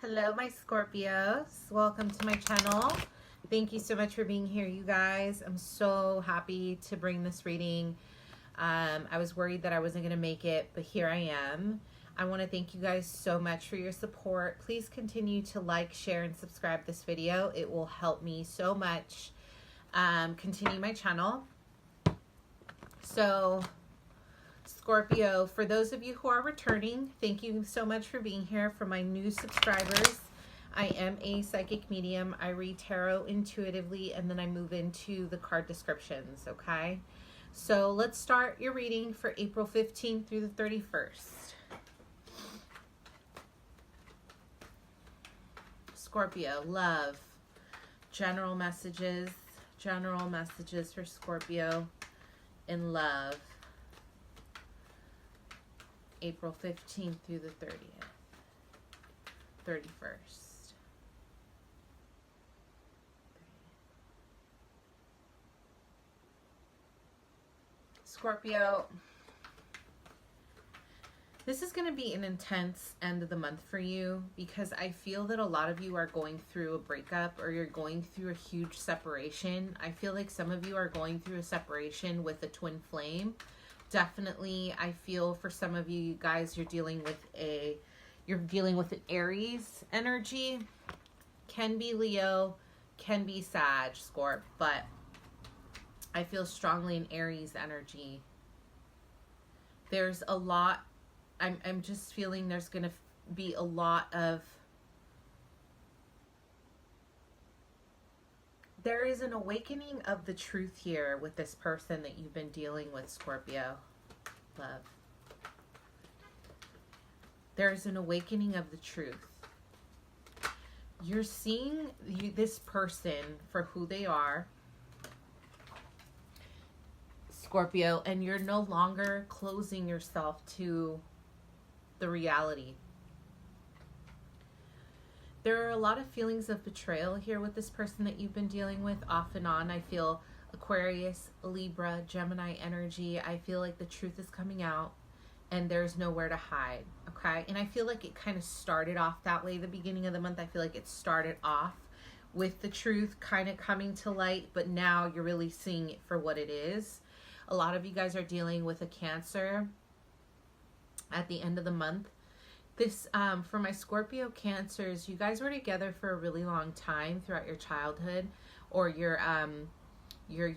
Hello, my Scorpios. Welcome to my channel. Thank you so much for being here, you guys. I'm so happy to bring this reading. I was worried that I wasn't going to make it, but here I am. I want to thank you guys so much for your support. Please continue to like, share, and subscribe this video. It will help me so much continue my channel. So, Scorpio, for those of you who are returning, thank you so much for being here. For my new subscribers, I am a psychic medium. I read tarot intuitively, and then I move into the card descriptions, okay? So let's start your reading for April 15th through the 31st. Scorpio, love, general messages for Scorpio in love. April 15th through the 31st. Scorpio, this is going to be an intense end of the month for you because I feel that a lot of you are going through a breakup or you're going through a huge separation. I feel like some of you are going through a separation with a twin flame. Definitely, I feel for some of you guys, you're dealing with an Aries energy. Can be Leo, can be Sag, Scorp, but I feel strongly in Aries energy. There's a lot, I'm just feeling there's going to be a lot of, there is an awakening of the truth here with this person that you've been dealing with, Scorpio. Love. There's an awakening of the truth. You're seeing this person for who they are, Scorpio, and you're no longer closing yourself to the reality. There are a lot of feelings of betrayal here with this person that you've been dealing with off and on. I feel Aquarius, Libra, Gemini energy. I feel like the truth is coming out and there's nowhere to hide, okay? And I feel like it kind of started off that way the beginning of the month. I feel like it started off with the truth kind of coming to light, but now you're really seeing it for what it is. A lot of you guys are dealing with a Cancer at the end of the month. This, for my Scorpio Cancers, you guys were together for a really long time throughout your childhood or your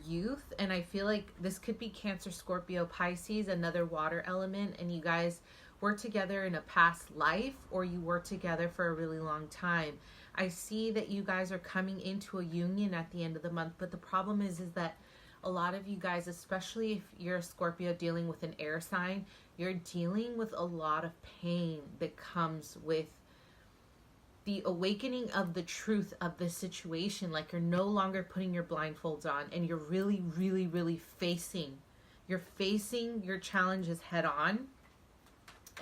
youth. And I feel like this could be Cancer, Scorpio, Pisces, another water element. And you guys were together in a past life or you were together for a really long time. I see that you guys are coming into a union at the end of the month. But the problem is that a lot of you guys, especially if you're a Scorpio dealing with an air sign, you're dealing with a lot of pain that comes with the awakening of the truth of the situation. Like you're no longer putting your blindfolds on and you're really, really, really facing your challenges head on,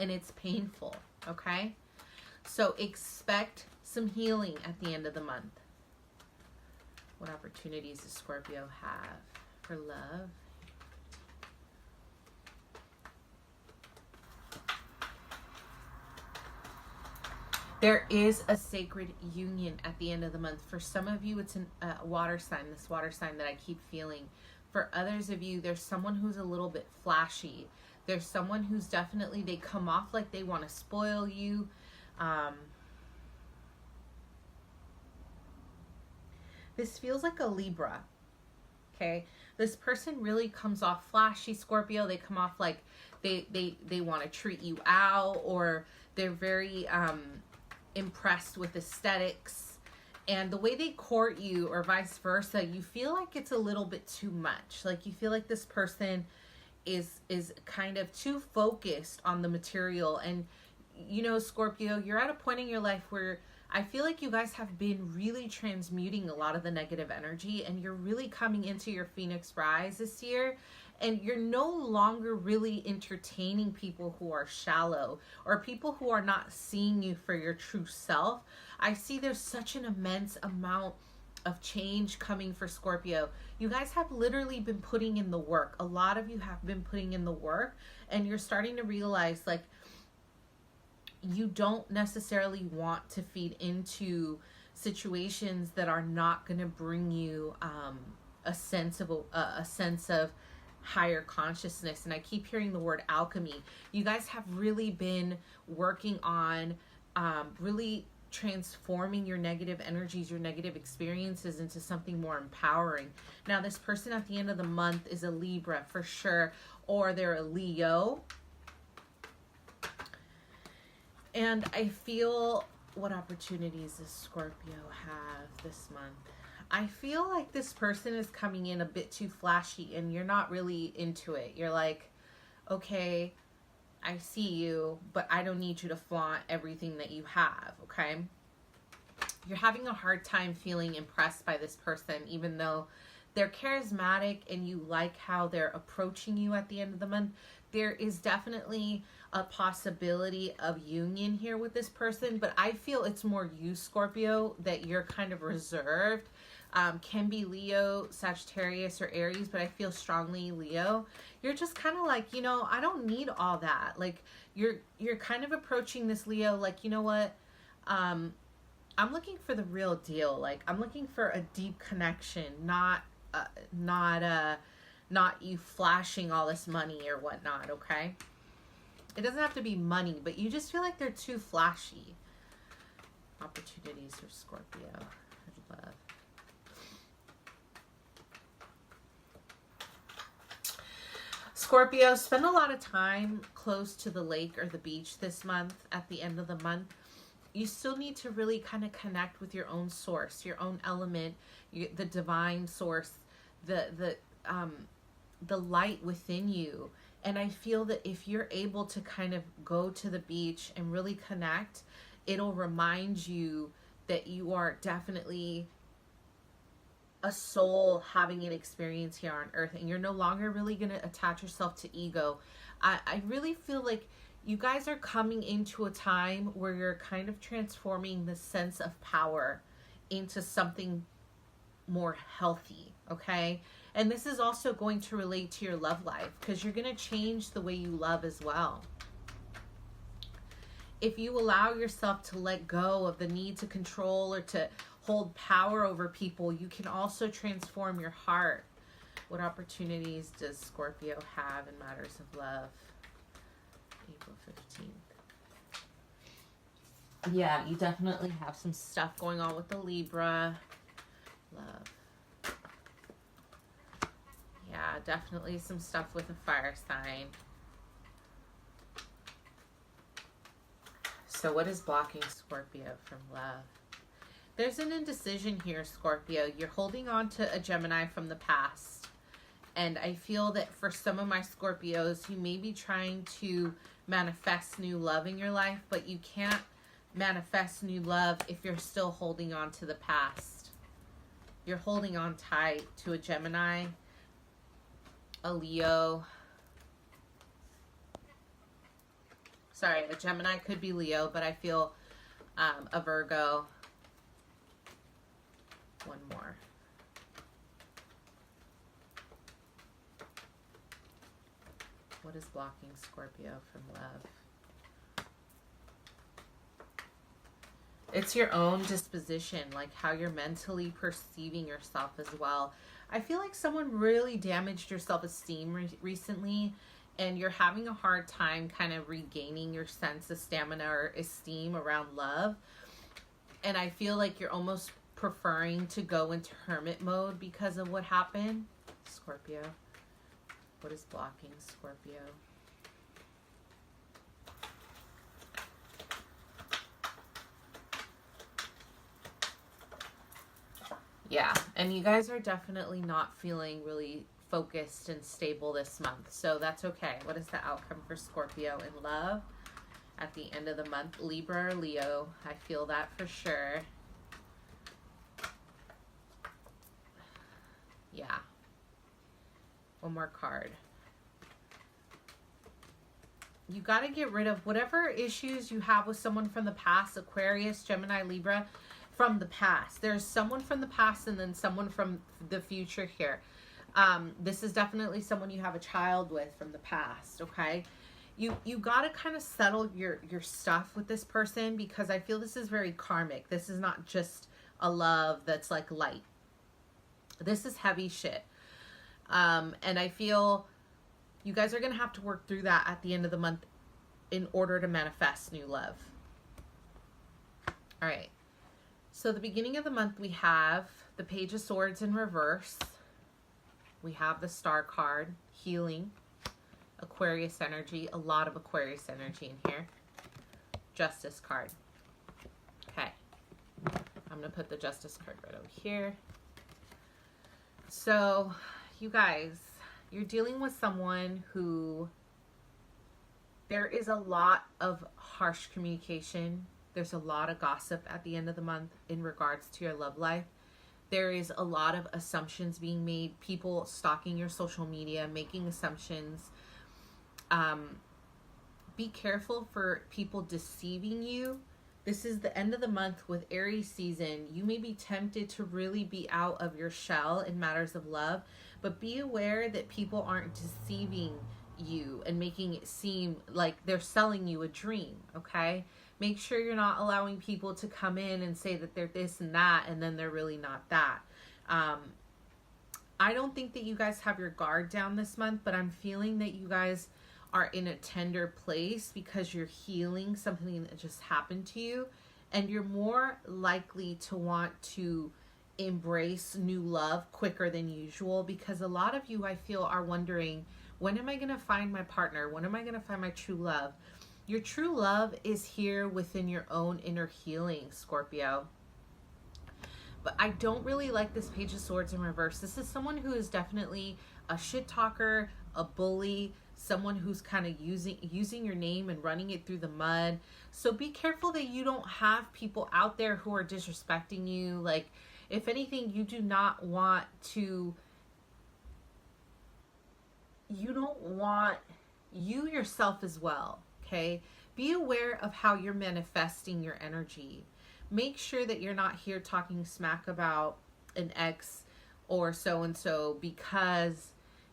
and it's painful, okay? So expect some healing at the end of the month. What opportunities does Scorpio have for love? There is a sacred union at the end of the month. For some of you, it's a water sign, this water sign that I keep feeling. For others of you, there's someone who's a little bit flashy. There's someone who's definitely, they come off like they want to spoil you. This feels like a Libra, okay? This person really comes off flashy, Scorpio. They come off like they want to treat you out, or they're very impressed with aesthetics. And the way they court you, or vice versa, you feel like it's a little bit too much. Like you feel like this person is kind of too focused on the material. And you know, Scorpio, you're at a point in your life where I feel like you guys have been really transmuting a lot of the negative energy, and you're really coming into your Phoenix Rise this year, and you're no longer really entertaining people who are shallow or people who are not seeing you for your true self. I see there's such an immense amount of change coming for Scorpio. You guys have literally been putting in the work. A lot of you have been putting in the work, and you're starting to realize, like, you don't necessarily want to feed into situations that are not going to bring you a sense of higher consciousness. And I keep hearing the word alchemy. You guys have really been working on really transforming your negative energies, your negative experiences into something more empowering. Now, this person at the end of the month is a Libra for sure, or they're a Leo. And I feel, what opportunities does Scorpio have this month? I feel like this person is coming in a bit too flashy and you're not really into it. You're like, okay, I see you, but I don't need you to flaunt everything that you have, okay? You're having a hard time feeling impressed by this person, even though they're charismatic and you like how they're approaching you at the end of the month. There is definitely a possibility of union here with this person, but I feel it's more you, Scorpio, that you're kind of reserved. Can be Leo, Sagittarius, or Aries, but I feel strongly Leo. You're just kind of like, you know, I don't need all that. Like, you're kind of approaching this Leo like, you know what? I'm looking for the real deal. Like, I'm looking for a deep connection, not you flashing all this money or whatnot, okay? It doesn't have to be money, but you just feel like they're too flashy. Opportunities for Scorpio. I love. Scorpio, spend a lot of time close to the lake or the beach this month at the end of the month. You still need to really kind of connect with your own source, your own element, the divine source, the light within you. And I feel that if you're able to kind of go to the beach and really connect, it'll remind you that you are definitely a soul having an experience here on earth, and you're no longer really going to attach yourself to ego. I really feel like you guys are coming into a time where you're kind of transforming the sense of power into something more healthy, okay? And this is also going to relate to your love life, because you're going to change the way you love as well. If you allow yourself to let go of the need to control or to hold power over people, you can also transform your heart. What opportunities does Scorpio have in matters of love? April 15th. Yeah, you definitely have some stuff going on with the Libra. Love. Yeah, definitely some stuff with the fire sign. So what is blocking Scorpio from love? There's an indecision here, Scorpio. You're holding on to a Gemini from the past. And I feel that for some of my Scorpios, you may be trying to manifest new love in your life, but you can't manifest new love if you're still holding on to the past. You're holding on tight to a Gemini, a Leo. Sorry, a Gemini could be Leo, but I feel a Virgo. One more. What is blocking Scorpio from love? It's your own disposition, like how you're mentally perceiving yourself as well. I feel like someone really damaged your self-esteem recently, and you're having a hard time kind of regaining your sense of stamina or esteem around love. And I feel like you're almost preferring to go into hermit mode because of what happened. Scorpio. What is blocking Scorpio? Yeah, and you guys are definitely not feeling really focused and stable this month, so that's okay. What is the outcome for Scorpio in love at the end of the month? Libra or Leo? I feel that for sure. Yeah. One more card. You got to get rid of whatever issues you have with someone from the past, Aquarius, Gemini, Libra, from the past. There's someone from the past and then someone from the future here. This is definitely someone you have a child with from the past, okay? you got to kind of settle your stuff with this person, because I feel this is very karmic. This is not just a love that's like light. This is heavy shit. And I feel you guys are going to have to work through that at the end of the month in order to manifest new love. All right. So the beginning of the month, we have the Page of Swords in reverse. We have the Star card, healing, Aquarius energy, a lot of Aquarius energy in here. Justice card. Okay. I'm going to put the Justice card right over here. So, you guys, you're dealing with someone who, there is a lot of harsh communication. There's a lot of gossip at the end of the month in regards to your love life. There is a lot of assumptions being made, people stalking your social media, making assumptions. Be careful for people deceiving you. This is the end of the month with Aries season. You may be tempted to really be out of your shell in matters of love, but be aware that people aren't deceiving you and making it seem like they're selling you a dream, okay? Make sure you're not allowing people to come in and say that they're this and that, and then they're really not that. I don't think that you guys have your guard down this month, but I'm feeling that you guys are in a tender place because you're healing something that just happened to you, and you're more likely to want to embrace new love quicker than usual, because a lot of you, I feel, are wondering, when am I going to find my partner? When am I going to find my true love? Your true love is here within your own inner healing, Scorpio. But I don't really like this Page of Swords in reverse. This is someone who is definitely a shit talker, a bully, someone who's kind of using your name and running it through the mud. So be careful that you don't have people out there who are disrespecting you. Like, if anything, you do not want to, you don't want you yourself as well, okay? Be aware of how you're manifesting your energy. Make sure that you're not here talking smack about an ex or so-and-so because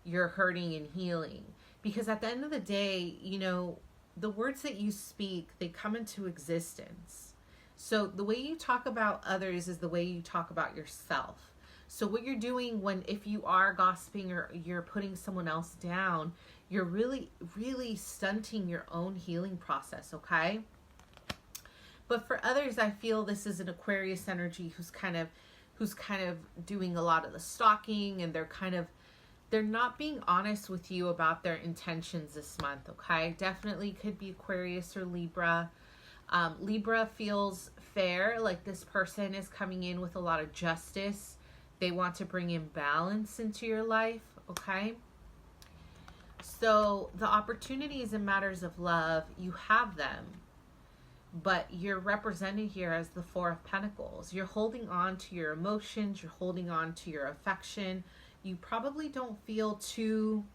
you're hurting and healing. Because at the end of the day, you know, the words that you speak, they come into existence. So the way you talk about others is the way you talk about yourself. So what you're doing if you are gossiping or you're putting someone else down, you're really, really stunting your own healing process, okay? But for others, I feel this is an Aquarius energy who's kind of doing a lot of the stalking, and they're not being honest with you about their intentions this month, okay? Definitely could be Aquarius or Libra. Libra feels fair, like this person is coming in with a lot of justice. They want to bring in balance into your life, okay? So the opportunities in matters of love, you have them. But you're represented here as the Four of Pentacles. You're holding on to your emotions. You're holding on to your affection. You probably don't feel too,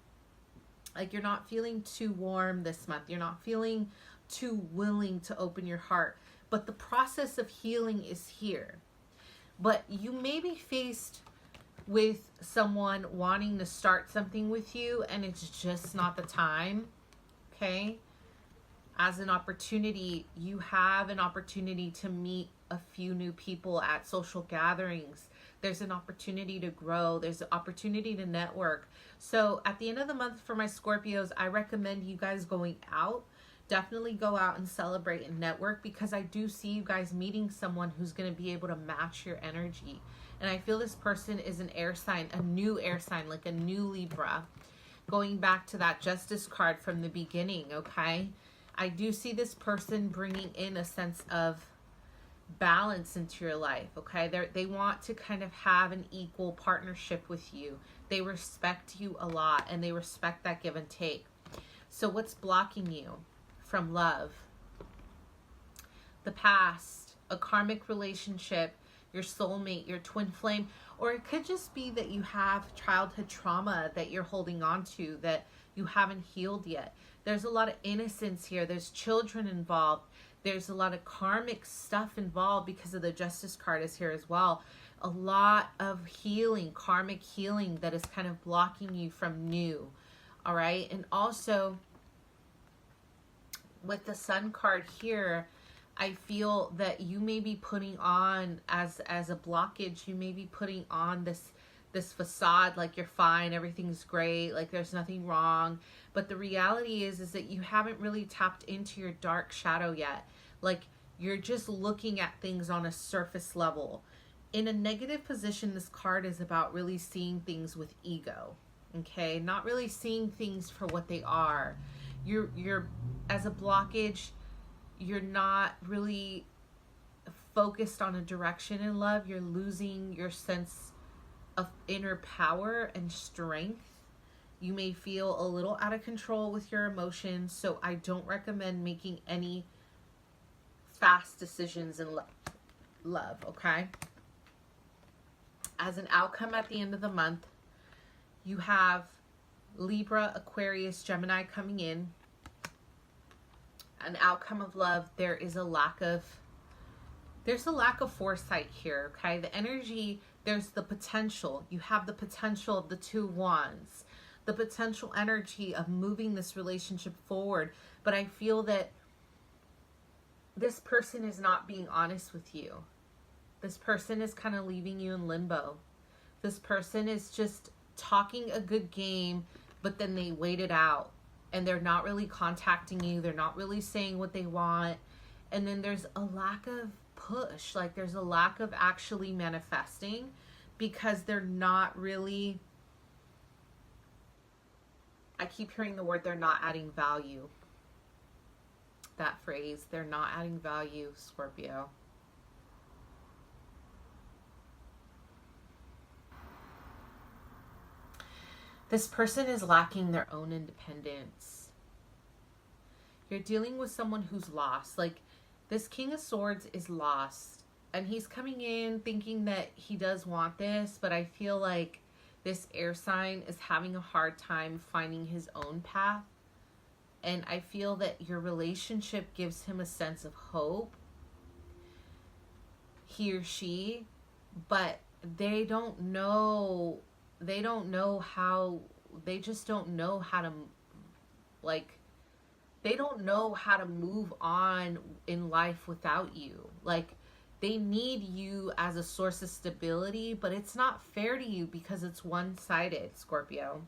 like, you're not feeling too warm this month. You're not feeling too willing to open your heart. But the process of healing is here. But you may be faced with someone wanting to start something with you, and it's just not the time, okay? As an opportunity, you have an opportunity to meet a few new people at social gatherings. There's an opportunity to grow. There's an opportunity to network. So at the end of the month for my Scorpios, I recommend you guys going out. Definitely go out and celebrate and network, because I do see you guys meeting someone who's going to be able to match your energy. And I feel this person is an air sign, a new air sign, like a new Libra. Going back to that Justice card from the beginning, okay? I do see this person bringing in a sense of balance into your life, okay? They want to kind of have an equal partnership with you. They respect you a lot, and they respect that give and take. So what's blocking you from love? The past, a karmic relationship, your soulmate, your twin flame, or it could just be that you have childhood trauma that you're holding on to that you haven't healed yet. There's a lot of innocence here. There's children involved. There's a lot of karmic stuff involved because of the Justice card is here as well. A lot of healing, karmic healing that is kind of blocking you from new. All right. And also with the Sun card here, I feel that you may be putting on, as a blockage, you may be putting on this facade, like you're fine, everything's great, like there's nothing wrong. But the reality is that you haven't really tapped into your dark shadow yet. Like, you're just looking at things on a surface level. In a negative position, this card is about really seeing things with ego. Okay, not really seeing things for what they are. You're as a blockage, you're not really focused on a direction in love. You're losing your sense of inner power and strength. You may feel a little out of control with your emotions, so I don't recommend making any fast decisions in love, okay? As an outcome at the end of the month, you have Libra, Aquarius, Gemini coming in. An outcome of love, there's a lack of foresight here, okay? The energy, there's the potential. You have the potential of the 2 wands, the potential energy of moving this relationship forward. But I feel that this person is not being honest with you. This person is kind of leaving you in limbo. This person is just talking a good game, but then they wait it out. And they're not really contacting you. They're not really saying what they want. And then there's a lack of push. Like, there's a lack of actually manifesting because they're not really, I keep hearing the word, they're not adding value. That phrase, they're not adding value, Scorpio. This person is lacking their own independence. You're dealing with someone who's lost. Like, this King of Swords is lost. And he's coming in thinking that he does want this. But I feel like this air sign is having a hard time finding his own path. And I feel that your relationship gives him a sense of hope. He or she. But they don't know how, they just don't know how to, like, they don't know how to move on in life without you. Like, they need you as a source of stability, but it's not fair to you because it's one-sided, Scorpio.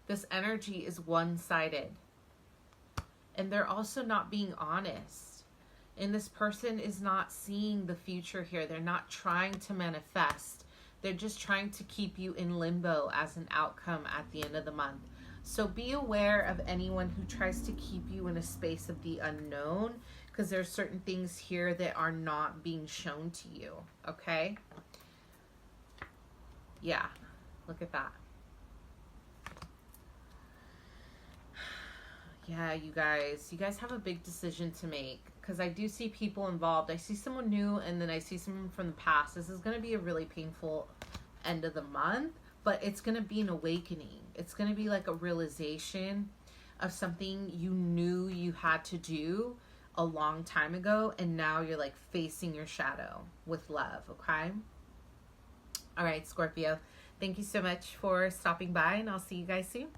This energy is one-sided. And they're also not being honest. And this person is not seeing the future here. They're not trying to manifest. They're just trying to keep you in limbo as an outcome at the end of the month. So be aware of anyone who tries to keep you in a space of the unknown, because there's certain things here that are not being shown to you, okay? Yeah, look at that. Yeah, you guys have a big decision to make, because I do see people involved. I see someone new, and then I see someone from the past. This is going to be a really painful end of the month, but it's going to be an awakening. It's going to be like a realization of something you knew you had to do a long time ago, and now you're like facing your shadow with love, okay? All right, Scorpio, thank you so much for stopping by, and I'll see you guys soon.